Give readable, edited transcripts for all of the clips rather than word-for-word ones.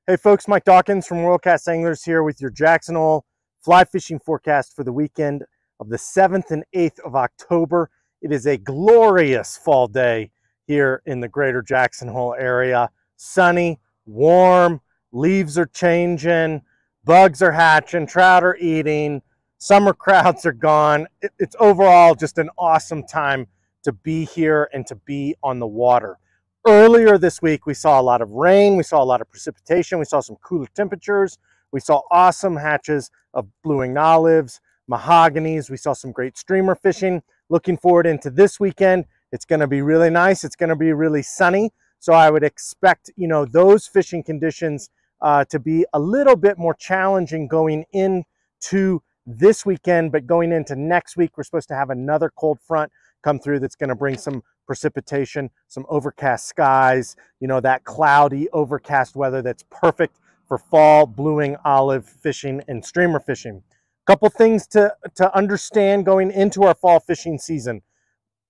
Hey folks, Mike Dawkins from Worldcast Anglers here with your Jackson Hole fly fishing forecast for the weekend of the 7th and 8th of October. It is a glorious fall day here in the greater Jackson Hole area. Sunny, warm, leaves are changing, bugs are hatching, trout are eating, summer crowds are gone. It's overall just an awesome time to be here and to be on the water. Earlier this week, we saw a lot of rain, we saw a lot of precipitation, we saw some cooler temperatures, we saw awesome hatches of blue-winged olives, mahoganies, we saw some great streamer fishing. Looking forward into this weekend, it's going to be really nice, it's going to be really sunny, so I would expect, those fishing conditions to be a little bit more challenging going into this weekend, but going into next week, we're supposed to have another cold front come through that's going to bring some precipitation, some overcast skies, that cloudy overcast weather that's perfect for fall blue-winged olive fishing and streamer fishing. Couple things to understand going into our fall fishing season.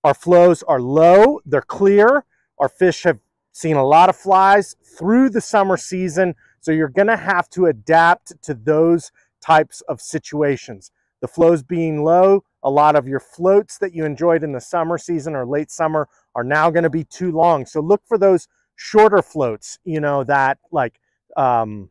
Our flows are low, they're clear. Our fish have seen a lot of flies through the summer season, so you're going to have to adapt to those types of situations. The flows being low, a lot of your floats that you enjoyed in the summer season or late summer are now going to be too long. So look for those shorter floats, that like, Astoria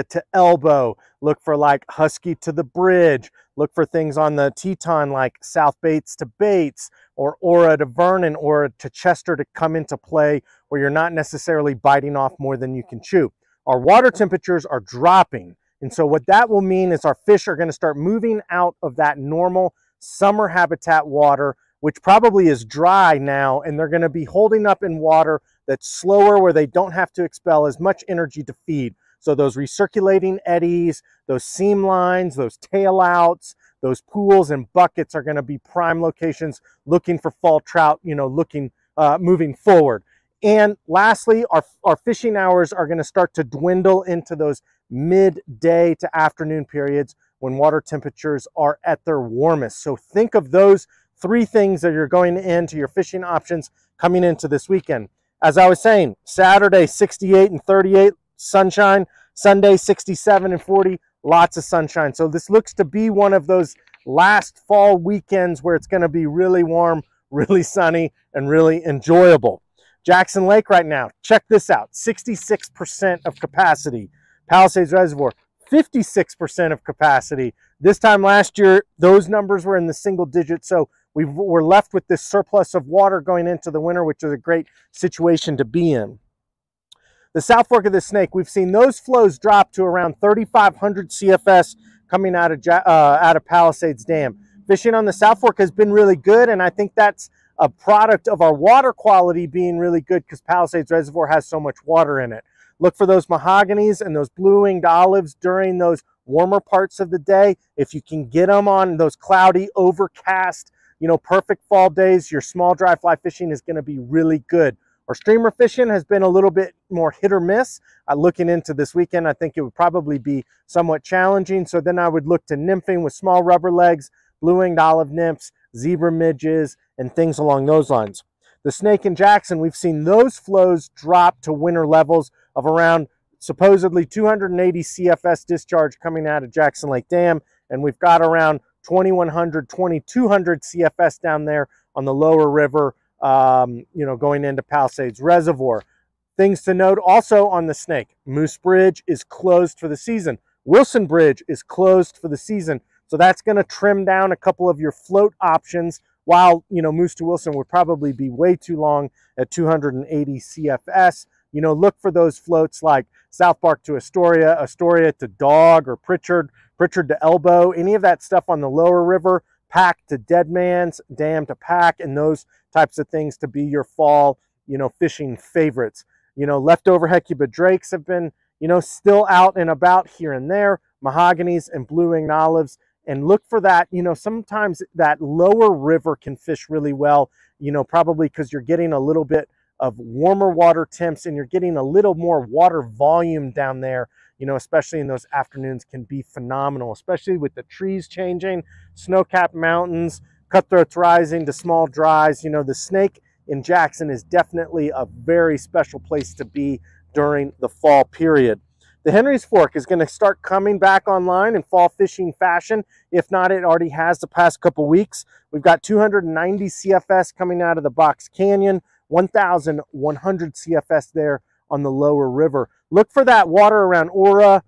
to elbow. Look for like Husky to the bridge. Look for things on the Teton like South Bates to Bates or Aura to Vernon or to Chester to come into play where you're not necessarily biting off more than you can chew. Our water temperatures are dropping. And so what that will mean is our fish are going to start moving out of that normal summer habitat water, which probably is dry now, and they're going to be holding up in water that's slower where they don't have to expel as much energy to feed. So those recirculating eddies, those seam lines, those tail outs, those pools and buckets are going to be prime locations looking for fall trout, moving forward. And lastly, our fishing hours are going to start to dwindle into those midday to afternoon periods when water temperatures are at their warmest. So think of those three things that you're going into your fishing options coming into this weekend. As I was saying, Saturday 68 and 38 sunshine, Sunday 67 and 40, lots of sunshine. So this looks to be one of those last fall weekends where it's going to be really warm, really sunny, and really enjoyable. Jackson Lake right now, check this out, 66% of capacity. Palisades Reservoir, 56% of capacity. This time last year, those numbers were in the single digits, so we're left with this surplus of water going into the winter, which is a great situation to be in. The South Fork of the Snake, we've seen those flows drop to around 3,500 CFS coming out of Palisades Dam. Fishing on the South Fork has been really good, and I think that's a product of our water quality being really good because Palisades Reservoir has so much water in it. Look for those mahoganies and those blue-winged olives during those warmer parts of the day. If you can get them on those cloudy, overcast, perfect fall days, your small dry fly fishing is going to be really good. Our streamer fishing has been a little bit more hit or miss. Looking into this weekend, I think it would probably be somewhat challenging. So then I would look to nymphing with small rubber legs, blue-winged olive nymphs, zebra midges, and things along those lines. The Snake and Jackson, we've seen those flows drop to winter levels of around supposedly 280 CFS discharge coming out of Jackson Lake Dam, and we've got around 2,100, 2,200 CFS down there on the lower river, going into Palisades Reservoir. Things to note also on the Snake, Moose Bridge is closed for the season. Wilson Bridge is closed for the season, so that's going to trim down a couple of your float options, while, Moose to Wilson would probably be way too long at 280 CFS. Look for those floats like South Park to Astoria, Astoria to Dog, or Pritchard to Elbow, any of that stuff on the lower river, Pack to Deadman's, Dam to Pack, and those types of things to be your fall, fishing favorites. Leftover Hecuba Drakes have been, still out and about here and there, mahoganies and blue-winged olives. And look for that, sometimes that lower river can fish really well, probably because you're getting a little bit of warmer water temps and you're getting a little more water volume down there, especially in those afternoons can be phenomenal, especially with the trees changing, snow-capped mountains, cutthroats rising to small dries. The Snake in Jackson is definitely a very special place to be during the fall period. The Henry's Fork is going to start coming back online in fall fishing fashion. If not, it already has the past couple weeks. We've got 290 CFS coming out of the Box Canyon, 1,100 CFS there on the lower river. Look for that water around Ora,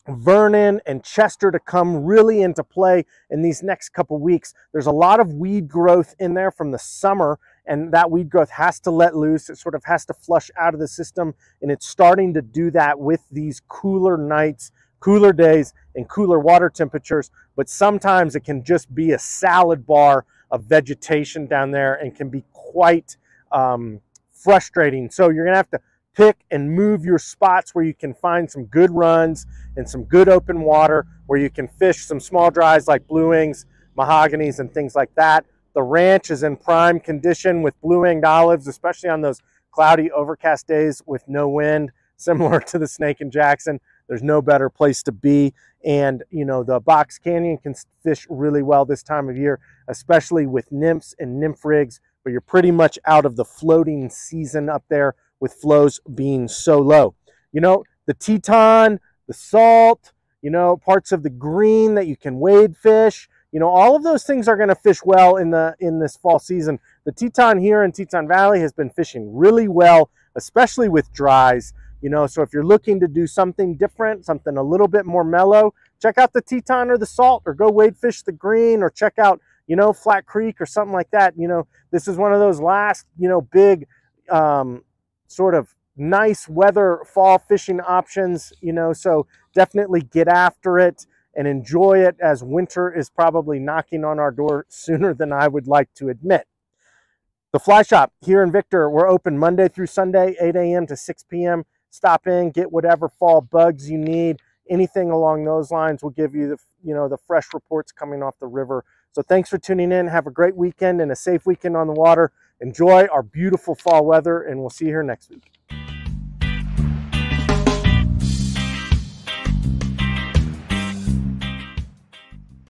Vernon, and Chester to come really into play in these next couple weeks. There's a lot of weed growth in there from the summer, and that weed growth has to let loose. It sort of has to flush out of the system, and it's starting to do that with these cooler nights, cooler days, and cooler water temperatures. But sometimes it can just be a salad bar of vegetation down there and can be quite frustrating. So you're gonna have to pick and move your spots where you can find some good runs and some good open water where you can fish some small dries like blue-wings, mahoganies, and things like that. The ranch is in prime condition with blue-winged olives, especially on those cloudy, overcast days with no wind, similar to the Snake and Jackson. There's no better place to be. And, you know, the Box Canyon can fish really well this time of year, especially with nymphs and nymph rigs, but you're pretty much out of the floating season up there with flows being so low. You know, the Teton, the salt, you know, parts of the green that you can wade fish, you know, all of those things are going to fish well in this fall season. The Teton here in Teton Valley has been fishing really well, especially with dries, you know, so if you're looking to do something different, something a little bit more mellow, check out the Teton or the salt, or go wade fish the green, or check out, you know, Flat Creek or something like that. You know, this is one of those last, you know, big sort of nice weather fall fishing options, you know, so definitely get after it and enjoy it, as winter is probably knocking on our door sooner than I would like to admit. The Fly Shop here in Victor, we're open Monday through Sunday, 8 a.m. to 6 p.m. Stop in, get whatever fall bugs you need. Anything along those lines will give you the, you know, the fresh reports coming off the river. So thanks for tuning in. Have a great weekend and a safe weekend on the water. Enjoy our beautiful fall weather, and we'll see you here next week.